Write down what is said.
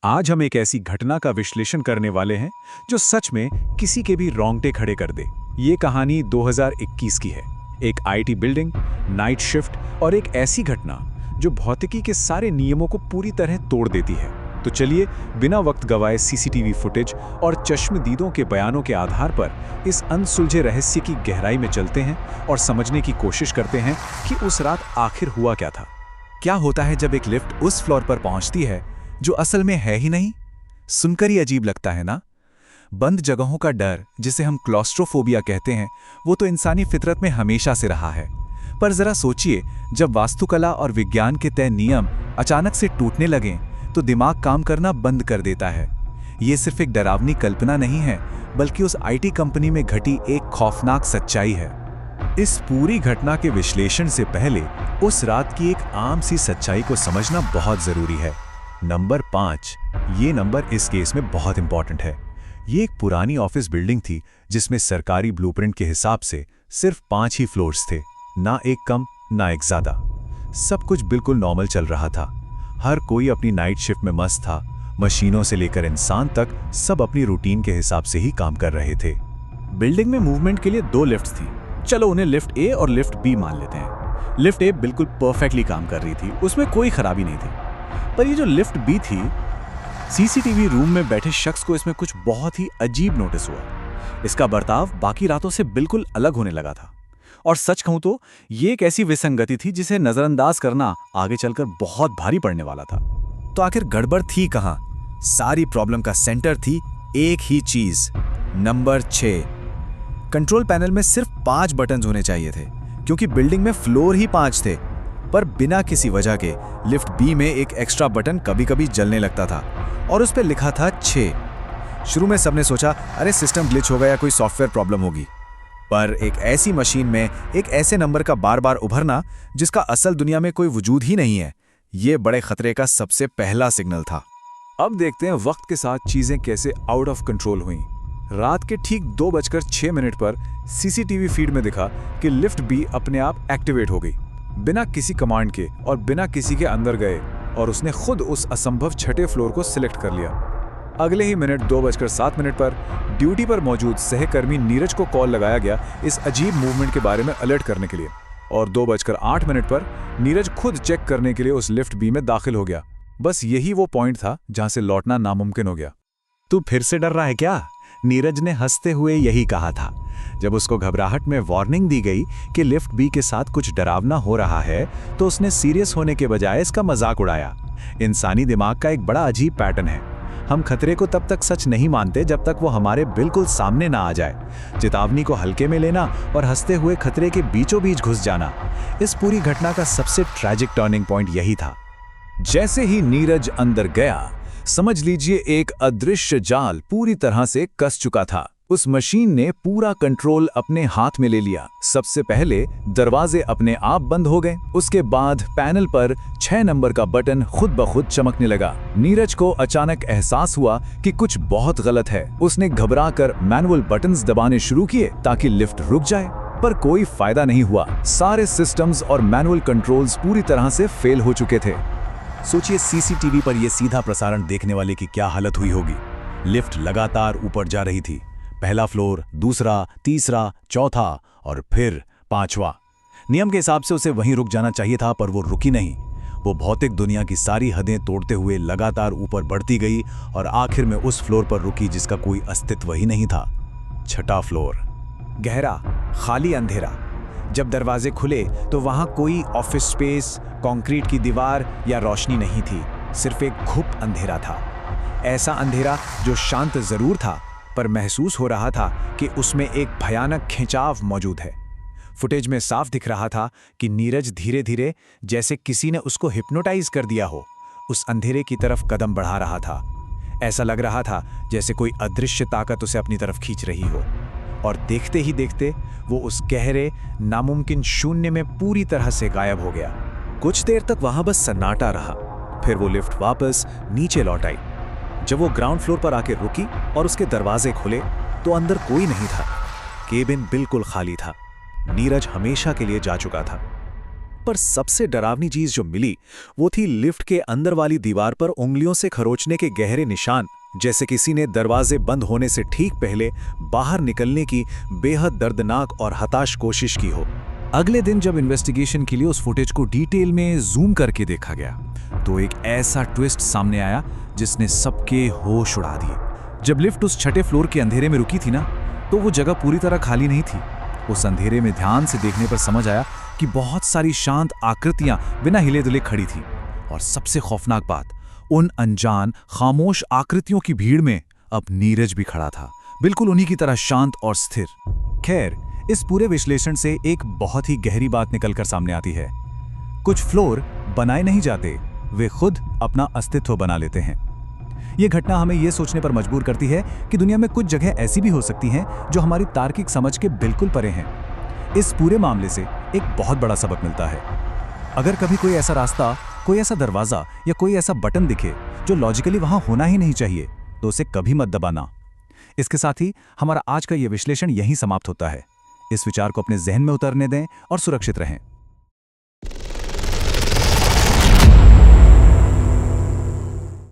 आज हम एक ऐसी घटना का विश्लेषण करने वाले हैं जो सच में किसी के भी रोंगटे खड़े कर दे। ये कहानी 2021 की है। एक आईटी बिल्डिंग, नाइट शिफ्ट और एक ऐसी घटना जो भौतिकी के सारे नियमों को पूरी तरह तोड़ देती है। तो चलिए बिना वक्त गवाए सीसीटीवी फुटेज और चश्मदीदों के बयानों के आधार पर इस अनसुलझे रहस्य की गहराई में चलते हैं और समझने की कोशिश करते हैं कि उस रात आखिर हुआ क्या था। क्या होता है जब एक लिफ्ट उस फ्लोर पर पहुंचती है जो असल में है ही नहीं? सुनकर ही अजीब लगता है ना? बंद जगहों का डर, जिसे हम क्लॉस्ट्रोफोबिया कहते हैं, वो तो इंसानी फितरत में हमेशा से रहा है। पर जरा सोचिए, जब वास्तुकला और विज्ञान के तय नियम अचानक से टूटने लगें तो दिमाग काम करना बंद कर देता है। ये सिर्फ एक डरावनी कल्पना नहीं है, बल्कि उस आईटी कंपनी में घटी एक खौफनाक सच्चाई है। इस पूरी घटना के विश्लेषण से पहले उस रात की एक आम सी सच्चाई को समझना बहुत जरूरी है। नंबर 5, ये नंबर इस केस में बहुत इंपॉर्टेंट है। ये एक पुरानी ऑफिस बिल्डिंग थी जिसमें सरकारी ब्लूप्रिंट के हिसाब से सिर्फ 5 ही फ्लोर्स थे, ना एक कम ना एक ज्यादा। सब कुछ बिल्कुल नॉर्मल चल रहा था। हर कोई अपनी नाइट शिफ्ट में मस्त था। मशीनों से लेकर इंसान तक सब अपनी रूटीन के हिसाब से ही काम कर रहे थे। बिल्डिंग में मूवमेंट के लिए 2 लिफ्ट्स थी। चलो उन्हें लिफ्ट ए और लिफ्ट बी मान लेते हैं। लिफ्ट ए बिल्कुल परफेक्टली काम कर रही थी, उसमें कोई खराबी नहीं थी। पर ये जो लिफ्ट बी थी, सीसीटीवी रूम में बैठे शख्स को इसमें कुछ बहुत ही अजीब नोटिस हुआ। इसका बर्ताव बाकी रातों से बिल्कुल अलग होने लगा था। और सच कहूं तो ये एक ऐसी विसंगति थी जिसे नजरअंदाज करना आगे चलकर बहुत भारी पड़ने वाला था। तो आखिर गड़बड़ थी कहां? सारी प्रॉब्लम का सेंटर थी एक ही चीज, नंबर 6। कंट्रोल पैनल में सिर्फ 5 बटन होने चाहिए थे, क्योंकि बिल्डिंग में फ्लोर ही 5 थे। पर बिना किसी वजह के लिफ्ट बी में एक एक्स्ट्रा बटन कभी-कभी जलने लगता था और उस पर लिखा था 6। शुरू में सबने सोचा, अरे सिस्टम ग्लिच होगा या कोई सॉफ्टवेयर प्रॉब्लम होगी। पर एक ऐसी मशीन में एक ऐसे नंबर का बार-बार उभरना जिसका असल दुनिया में कोई वजूद ही नहीं है, ये बड़े खतरे का सबसे पहला सिग्नल था। अब देखते हैं वक्त के साथ चीजें कैसे आउट ऑफ कंट्रोल हुईं। रात के ठीक 2:06 पर सीसीटीवी फीड में दिखा कि लिफ्ट बी अपने आप एक्टिवेट हो गई, बिना किसी कमांड के और बिना किसी के अंदर गए, और उसने खुद उस असंभव 6ठे फ्लोर को सिलेक्ट कर लिया। अगले ही मिनट 2:07 पर ड्यूटी पर मौजूद सहकर्मी नीरज को कॉल लगाया गया इस अजीब मूवमेंट के बारे में अलर्ट करने के लिए, और 2:08 पर नीरज खुद चेक करने के लिए उस लिफ्ट बी में दाखिल हो गया। बस यही वो पॉइंट था जहां से लौटना नामुमकिन हो गया। तू फिर से डर रहा है क्या? नीरज ने हंसते हुए यही कहा था। जब उसको घबराहट में वार्निंग दी गई कि लिफ्ट बी के साथ कुछ डरावना हो रहा है, तो उसने सीरियस होने के बजाय इसका मजाक उड़ाया। इंसानी दिमाग का एक बड़ा अजीब पैटर्न है। हम खतरे को तब तक सच नहीं मानते जब तक वो हमारे बिल्कुल सामने ना आ जाए। चेतावनी को हल्के में लेना और हंसते हुए खतरे के बीचों बीच घुस जाना, इस पूरी घटना का सबसे ट्रैजिक टर्निंग पॉइंट यही था। जैसे ही नीरज अंदर गया, समझ लीजिए एक अदृश्य जाल पूरी तरह से कस चुका था। उस मशीन ने पूरा कंट्रोल अपने हाथ में ले लिया। सबसे पहले दरवाजे अपने आप बंद हो गए, उसके बाद पैनल पर 6 नंबर का बटन खुद ब खुद चमकने लगा। नीरज को अचानक एहसास हुआ कि कुछ बहुत गलत है। उसने घबराकर मैनुअल बटन्स दबाने शुरू किए ताकि लिफ्ट रुक जाए, पर कोई फायदा नहीं हुआ। सारे सिस्टम्स और मैनुअल कंट्रोल्स पूरी तरह से फेल हो चुके थे। सोचिए, सीसीटीवी पर यह सीधा प्रसारण देखने वाले की क्या हालत हुई होगी। लिफ्ट लगातार ऊपर जा रही थी। पहला फ्लोर, दूसरा, तीसरा, चौथा और फिर 5वां। नियम के हिसाब से उसे वहीं रुक जाना चाहिए था, पर वो रुकी नहीं। वो भौतिक दुनिया की सारी हदें तोड़ते हुए लगातार ऊपर बढ़ती गई और आखिर में उस फ्लोर पर रुकी जिसका कोई अस्तित्व ही नहीं था। 6ठा फ्लोर। गहरा, खाली अंधेरा। जब दरवाजे खुले तो वहां कोई ऑफिस स्पेस, कंक्रीट की दीवार या रोशनी नहीं थी। सिर्फ एक घुप अंधेरा था। ऐसा अंधेरा जो शांत जरूर था, पर महसूस हो रहा था कि उसमें एक भयानक खिंचाव मौजूद है। फुटेज में साफ दिख रहा था कि नीरज धीरे धीरे, जैसे किसी ने उसको हिप्नोटाइज कर दिया हो, उस अंधेरे की तरफ कदम बढ़ा रहा था। ऐसा लग रहा था जैसे कोई अदृश्य ताकत उसे अपनी तरफ खींच रही हो, और देखते ही देखते वो उस गहरे, नामुमकिन शून्य में पूरी तरह से गायब हो गया। कुछ देर तक वहां बस सन्नाटा रहा। फिर वो लिफ्ट वापस नीचे लौट आई। जब वो ग्राउंड फ्लोर पर आके रुकी और उसके दरवाजे खुले, तो अंदर कोई नहीं था। केबिन बिल्कुल खाली था। नीरज हमेशा के लिए जा चुका था। पर सबसे डरावनी चीज जो मिली वो थी लिफ्ट के अंदर वाली दीवार पर उंगलियों से खरोचने के गहरे निशान, जैसे किसी ने दरवाजे बंद होने से ठीक पहले बाहर निकलने की बेहद दर्दनाक और हताश कोशिश की हो। अगले दिन जब इन्वेस्टिगेशन के लिए उस फुटेज को डिटेल में जूम करके देखा गया तो एक ऐसा ट्विस्ट सामने आया जिसने सबके होश उड़ा दिए। जब लिफ्ट उस छठे फ्लोर के अंधेरे में रुकी थी ना, तो वो जगह पूरी तरह खाली नहीं थी। उस अंधेरे में ध्यान से देखने पर समझ आया कि बहुत सारी शांत आकृतियां बिना हिले डुले खड़ी थी, और सबसे खौफनाक बात, उन अनजान खामोश आकृतियों की भीड़ में अब नीरज भी खड़ा था, बिल्कुल उन्हीं की तरह शांत और स्थिर। खैर, इस पूरे विश्लेषण से एक बहुत ही गहरी बात निकलकर सामने आती है। कुछ फ्लोर बनाए नहीं जाते, वे खुद अपना अस्तित्व बना लेते हैं। यह घटना हमें यह सोचने पर मजबूर करती है कि दुनिया में कुछ जगह ऐसी भी हो सकती हैं जो हमारी तार्किक समझ के बिल्कुल परे हैं। इस पूरे मामले से एक बहुत बड़ा सबक मिलता है। अगर कभी कोई ऐसा रास्ता, कोई ऐसा दरवाजा या कोई ऐसा बटन दिखे जो लॉजिकली वहां होना ही नहीं चाहिए, तो उसे कभी मत दबाना। इसके साथ ही हमारा आज का यह विश्लेषण यहीं समाप्त होता है। इस विचार को अपने जहन में उतरने दें और सुरक्षित रहें।